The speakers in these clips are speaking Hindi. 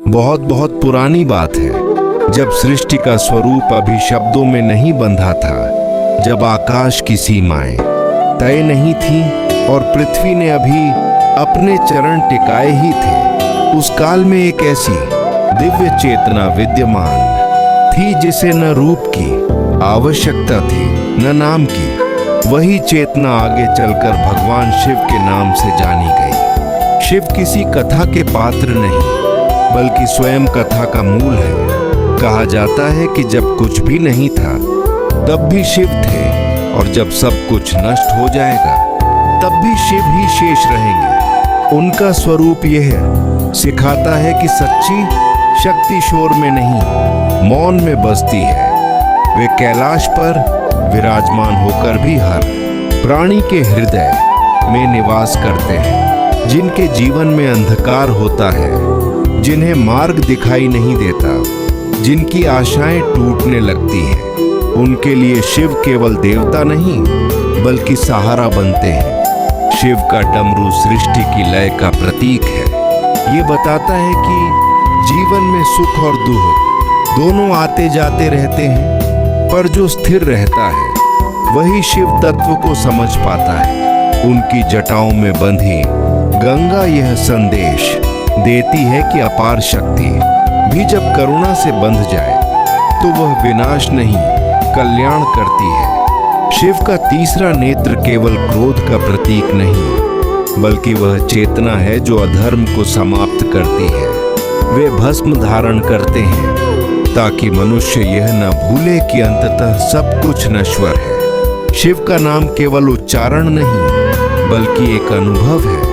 बहुत बहुत पुरानी बात है, जब सृष्टि का स्वरूप अभी शब्दों में नहीं बंधा था, जब आकाश की सीमाएं तय नहीं थी और पृथ्वी ने अभी अपने चरण टिकाए ही थे, उस काल में एक ऐसी दिव्य चेतना विद्यमान थी जिसे न रूप की आवश्यकता थी न नाम की। वही चेतना आगे चलकर भगवान शिव के नाम से जानी गई। शिव किसी कथा के पात्र नहीं, बल्कि स्वयं कथा का मूल है। कहा जाता है कि जब कुछ भी नहीं था तब भी शिव थे, और जब सब कुछ नष्ट हो जाएगा तब भी शिव ही शेष रहेंगे। उनका स्वरूप यह सिखाता है कि सच्ची शक्ति शोर में नहीं, मौन में बसती है। वे कैलाश पर विराजमान होकर भी हर प्राणी के हृदय में निवास करते हैं। जिनके जीवन में अंधकार होता है, जिन्हें मार्ग दिखाई नहीं देता, जिनकी आशाएं टूटने लगती हैं, उनके लिए शिव केवल देवता नहीं बल्कि सहारा बनते हैं। शिव का डमरू सृष्टि की लय का प्रतीक है। ये बताता है कि जीवन में सुख और दुख दोनों आते जाते रहते हैं, पर जो स्थिर रहता है वही शिव तत्व को समझ पाता है। उनकी जटाओं में बंधी गंगा यह संदेश देती है कि अपार शक्ति भी जब करुणा से बंध जाए तो वह विनाश नहीं कल्याण करती है। शिव का तीसरा नेत्र केवल क्रोध का प्रतीक नहीं, बल्कि वह चेतना है जो अधर्म को समाप्त करती है। वे भस्म धारण करते हैं ताकि मनुष्य यह न भूले कि अंततः सब कुछ नश्वर है। शिव का नाम केवल उच्चारण नहीं, बल्कि एक अनुभव है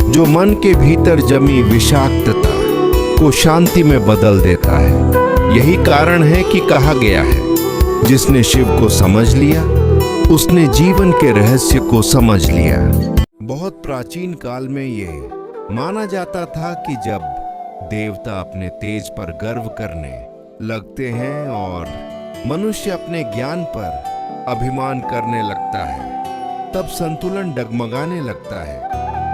जो मन के भीतर जमी विषाक्तता को शांति में बदल देता है। यही कारण है कि कहा गया है, जिसने शिव को समझ लिया उसने जीवन के रहस्य को समझ लिया। बहुत प्राचीन काल में यह माना जाता था कि जब देवता अपने तेज पर गर्व करने लगते हैं और मनुष्य अपने ज्ञान पर अभिमान करने लगता है, तब संतुलन डगमगाने लगता है।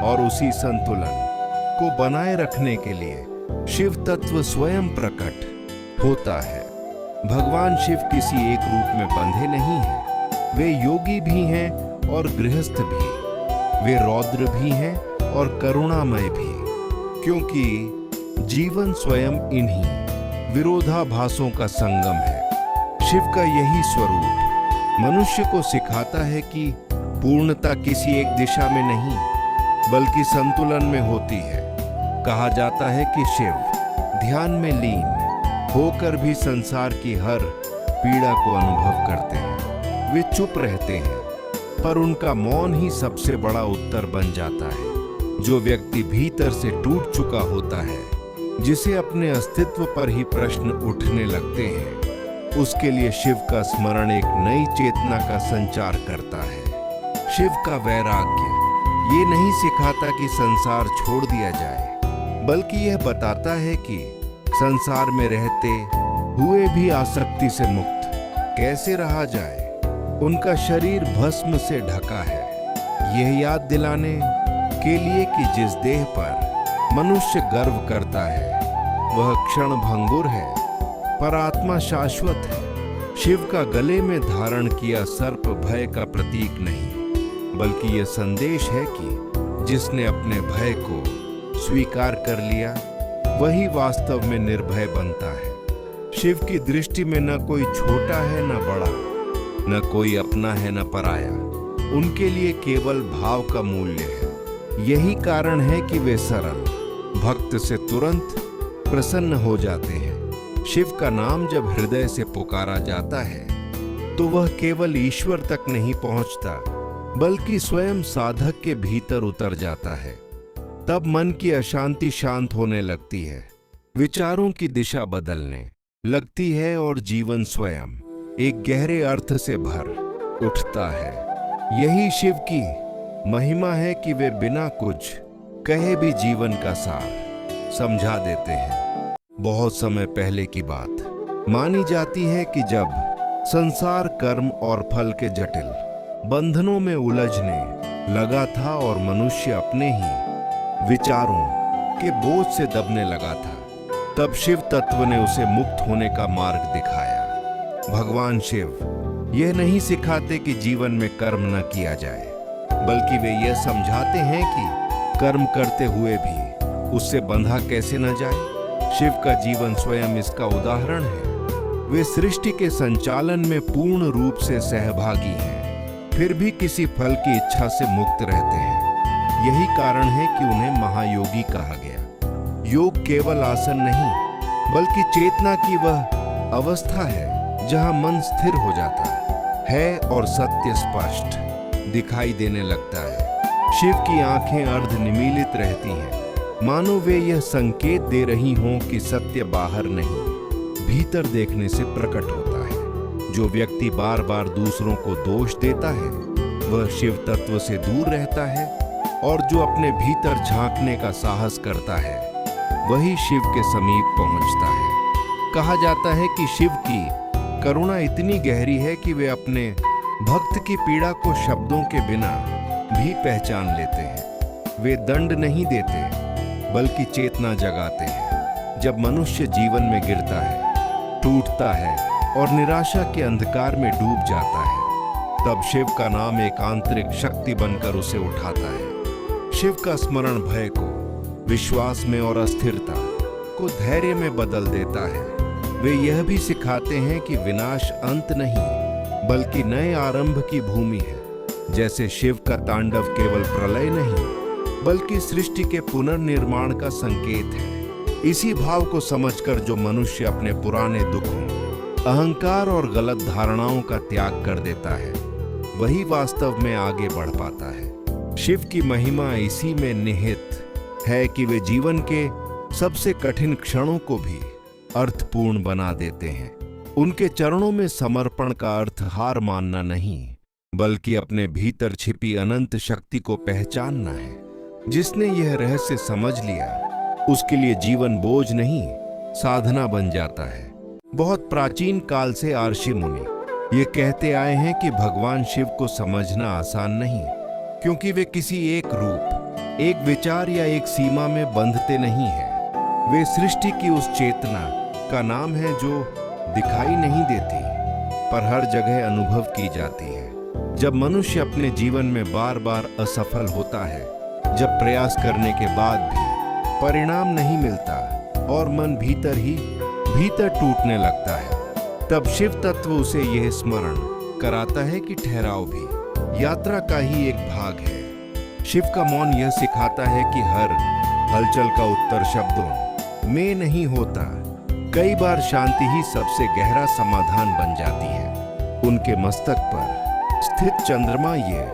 और उसी संतुलन को बनाए रखने के लिए शिव तत्व स्वयं प्रकट होता है। भगवान शिव किसी एक रूप में बंधे नहीं हैं। वे योगी भी हैं और गृहस्थ भी। वे रौद्र भी हैं और करुणामय भी, क्योंकि जीवन स्वयं इन्हीं विरोधाभासों का संगम है। शिव का यही स्वरूप मनुष्य को सिखाता है कि पूर्णता किसी एक दिशा में नहीं, बल्कि संतुलन में होती है। कहा जाता है कि शिव ध्यान में लीन होकर भी संसार की हर पीड़ा को अनुभव करते हैं। वे चुप रहते हैं, पर उनका मौन ही सबसे बड़ा उत्तर बन जाता है। जो व्यक्ति भीतर से टूट चुका होता है, जिसे अपने अस्तित्व पर ही प्रश्न उठने लगते हैं, उसके लिए शिव का स्मरण एक नई चेतना का संचार करता है। शिव का वैराग्य ये नहीं सिखाता कि संसार छोड़ दिया जाए, बल्कि यह बताता है कि संसार में रहते हुए भी आसक्ति से मुक्त कैसे रहा जाए। उनका शरीर भस्म से ढका है, यह याद दिलाने के लिए कि जिस देह पर मनुष्य गर्व करता है वह क्षण भंगुर है, पर आत्मा शाश्वत है। शिव का गले में धारण किया सर्प भय का प्रतीक नहीं, बल्कि यह संदेश है कि जिसने अपने भय को स्वीकार कर लिया वही वास्तव में निर्भय बनता है। शिव की दृष्टि में न कोई छोटा है न बड़ा, न कोई अपना है न पराया। उनके लिए केवल भाव का मूल्य है। यही कारण है कि वे सरल भक्त से तुरंत प्रसन्न हो जाते हैं। शिव का नाम जब हृदय से पुकारा जाता है तो वह केवल ईश्वर तक नहीं पहुंचता, बल्कि स्वयं साधक के भीतर उतर जाता है। तब मन की अशांति शांत होने लगती है, विचारों की दिशा बदलने लगती है और जीवन स्वयं एक गहरे अर्थ से भर उठता है। यही शिव की महिमा है कि वे बिना कुछ कहे भी जीवन का सार समझा देते हैं। बहुत समय पहले की बात मानी जाती है कि जब संसार कर्म और फल के जटिल बंधनों में उलझने लगा था और मनुष्य अपने ही विचारों के बोझ से दबने लगा था, तब शिव तत्व ने उसे मुक्त होने का मार्ग दिखाया। भगवान शिव यह नहीं सिखाते कि जीवन में कर्म न किया जाए, बल्कि वे यह समझाते हैं कि कर्म करते हुए भी उससे बंधा कैसे न जाए। शिव का जीवन स्वयं इसका उदाहरण है। वे सृष्टि के संचालन में पूर्ण रूप से सहभागी हैं, फिर भी किसी फल की इच्छा से मुक्त रहते हैं। यही कारण है कि उन्हें महायोगी कहा गया। योग केवल आसन नहीं, बल्कि चेतना की वह अवस्था है जहां मन स्थिर हो जाता है और सत्य स्पष्ट दिखाई देने लगता है। शिव की आंखें अर्धनिमीलित रहती हैं, मानो वे यह संकेत दे रही हों कि सत्य बाहर नहीं, भीतर देखने से प्रकट होता है। जो व्यक्ति बार बार दूसरों को दोष देता है वह शिव तत्व से दूर रहता है, और जो अपने भीतर झांकने का साहस करता है वही शिव के समीप पहुंचता है। कहा जाता है कि शिव की करुणा इतनी गहरी है कि वे अपने भक्त की पीड़ा को शब्दों के बिना भी पहचान लेते हैं। वे दंड नहीं देते, बल्कि चेतना जगाते हैं। जब मनुष्य जीवन में गिरता है, टूटता है और निराशा के अंधकार में डूब जाता है, तब शिव का नाम एक आंतरिक शक्ति बनकर उसे उठाता है। शिव का स्मरण भय को विश्वास में और अस्थिरता को धैर्य में बदल देता है। वे यह भी सिखाते हैं कि विनाश अंत नहीं, बल्कि नए आरंभ की भूमि है। जैसे शिव का तांडव केवल प्रलय नहीं, बल्कि सृष्टि के पुनर्निर्माण का संकेत है। इसी भाव को समझकर जो मनुष्य अपने पुराने दुखों, अहंकार और गलत धारणाओं का त्याग कर देता है, वही वास्तव में आगे बढ़ पाता है। शिव की महिमा इसी में निहित है कि वे जीवन के सबसे कठिन क्षणों को भी अर्थपूर्ण बना देते हैं। उनके चरणों में समर्पण का अर्थ हार मानना नहीं, बल्कि अपने भीतर छिपी अनंत शक्ति को पहचानना है। जिसने यह रहस्य समझ लिया, उसके लिए जीवन बोझ नहीं, साधना बन जाता है। बहुत प्राचीन काल से आर्षि मुनि ये कहते आए हैं कि भगवान शिव को समझना आसान नहीं, क्योंकि वे किसी एक रूप, एक विचार या एक सीमा में बंधते नहीं हैं। वे सृष्टि की उस चेतना का नाम है जो दिखाई नहीं देती, पर हर जगह अनुभव की जाती है। जब मनुष्य अपने जीवन में बार बार असफल होता है, जब प्रयास करने के बाद भी परिणाम नहीं मिलता और मन भीतर ही भीतर टूटने लगता है, तब शिव तत्व उसे यह स्मरण कराता है कि ठहराव भी यात्रा का ही एक भाग है। शिव का मौन यह सिखाता है कि हर हलचल का उत्तर शब्दों में नहीं होता। कई बार शांति ही सबसे गहरा समाधान बन जाती है। उनके मस्तक पर स्थित चंद्रमा ये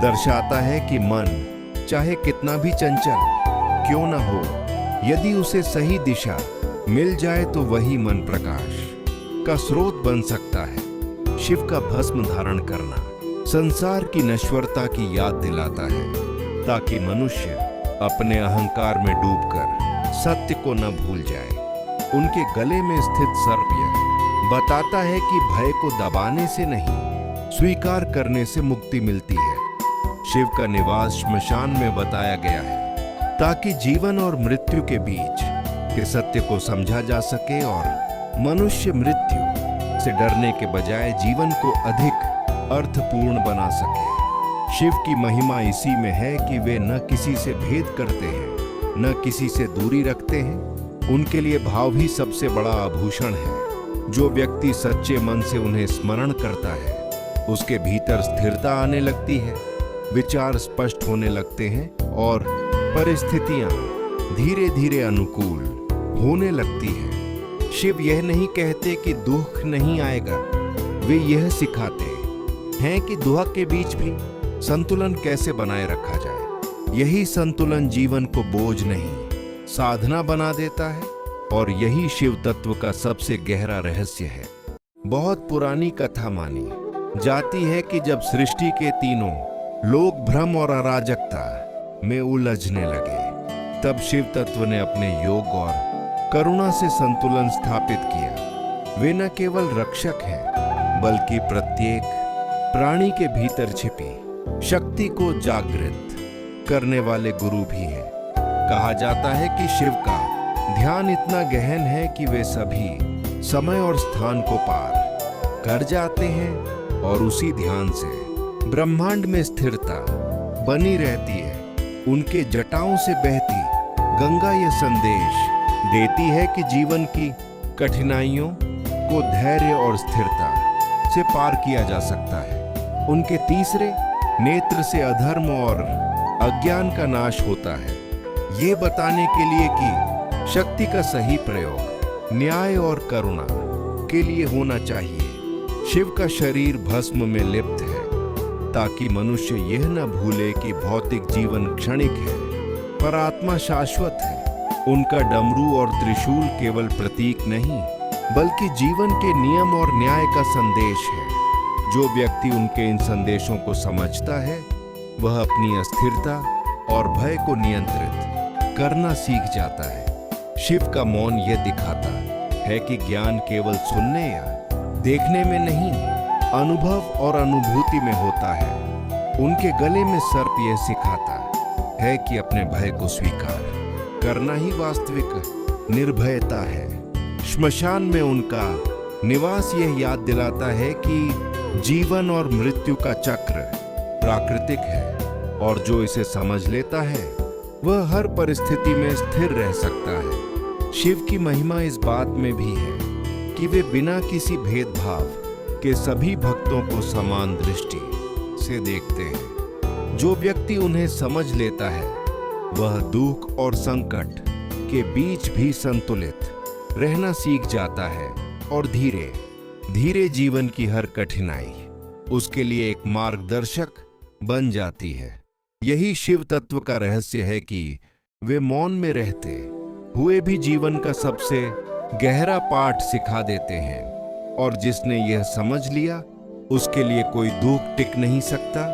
दर्शाता है कि मन चाहे कितना भी चंचल क्यों न हो, यदि उसे सही दिशा मिल जाए तो वही मन प्रकाश का स्रोत बन सकता है। शिव का भस्म धारण करना संसार की नश्वरता की याद दिलाता है, ताकि मनुष्य अपने अहंकार में डूबकर सत्य को न भूल जाए। उनके गले में स्थित सर्प यह बताता है कि भय को दबाने से नहीं, स्वीकार करने से मुक्ति मिलती है। शिव का निवास श्मशान में बताया गया है, ताकि जीवन और मृत्यु के बीच के सत्य को समझा जा सके और मनुष्य मृत्यु से डरने के बजाय जीवन को अधिक अर्थपूर्ण बना सके। शिव की महिमा इसी में है कि वे न किसी से भेद करते हैं, न किसी से दूरी रखते हैं। उनके लिए भाव ही सबसे बड़ा आभूषण है। जो व्यक्ति सच्चे मन से उन्हें स्मरण करता है, उसके भीतर स्थिरता आने लगती है, विचार स्पष्ट होने लगते हैं और परिस्थितियां धीरे धीरे अनुकूल होने लगती हैं। शिव यह नहीं कहते कि दुख नहीं आएगा, वे यह सिखाते हैं कि दुख के बीच भी संतुलन कैसे बनाए रखा जाए। यही संतुलन जीवन को बोझ नहीं, साधना बना देता है, और यही शिव तत्व का सबसे गहरा रहस्य है। बहुत पुरानी कथा मानी जाती है कि जब सृष्टि के तीनों लोग भ्रम और अराजकता में उलझने लगे, तब शिव तत्व ने अपने योग और करुणा से संतुलन स्थापित किया। वे न केवल रक्षक हैं, बल्कि प्रत्येक प्राणी के भीतर छिपी शक्ति को जागृत करने वाले गुरु भी हैं। कहा जाता है कि शिव का ध्यान इतना गहन है कि वे सभी समय और स्थान को पार कर जाते हैं और उसी ध्यान से ब्रह्मांड में स्थिरता बनी रहती है। उनके जटाओं से बहती गंगा यह संदेश देती है कि जीवन की कठिनाइयों को धैर्य और स्थिरता से पार किया जा सकता है। उनके तीसरे नेत्र से अधर्म और अज्ञान का नाश होता है, ये बताने के लिए कि शक्ति का सही प्रयोग न्याय और करुणा के लिए होना चाहिए। शिव का शरीर भस्म में लिप्त है ताकि मनुष्य यह न भूले कि भौतिक जीवन क्षणिक है पर आत्मा शाश्वत है। उनका डमरू और त्रिशूल केवल प्रतीक नहीं बल्कि जीवन के नियम और न्याय का संदेश है। जो व्यक्ति उनके इन संदेशों को समझता है वह अपनी अस्थिरता और भय को नियंत्रित करना सीख जाता है। शिव का मौन यह दिखाता है कि ज्ञान केवल सुनने या देखने में नहीं, अनुभव और अनुभूति में होता है। उनके गले में सर्प यह सिखाता है कि अपने भय को स्वीकार करना ही वास्तविक निर्भयता है। श्मशान में उनका निवास यह याद दिलाता है कि जीवन और मृत्यु का चक्र प्राकृतिक है और जो इसे समझ लेता है वह हर परिस्थिति में स्थिर रह सकता है। शिव की महिमा इस बात में भी है कि वे बिना किसी भेदभाव के सभी भक्तों को समान दृष्टि से देखते हैं। जो व्यक्ति उन्हें समझ लेता है वह दुख और संकट के बीच भी संतुलित रहना सीख जाता है और धीरे धीरे जीवन की हर कठिनाई उसके लिए एक मार्गदर्शक बन जाती है। यही शिव तत्व का रहस्य है कि वे मौन में रहते हुए भी जीवन का सबसे गहरा पाठ सिखा देते हैं और जिसने यह समझ लिया उसके लिए कोई दुख टिक नहीं सकता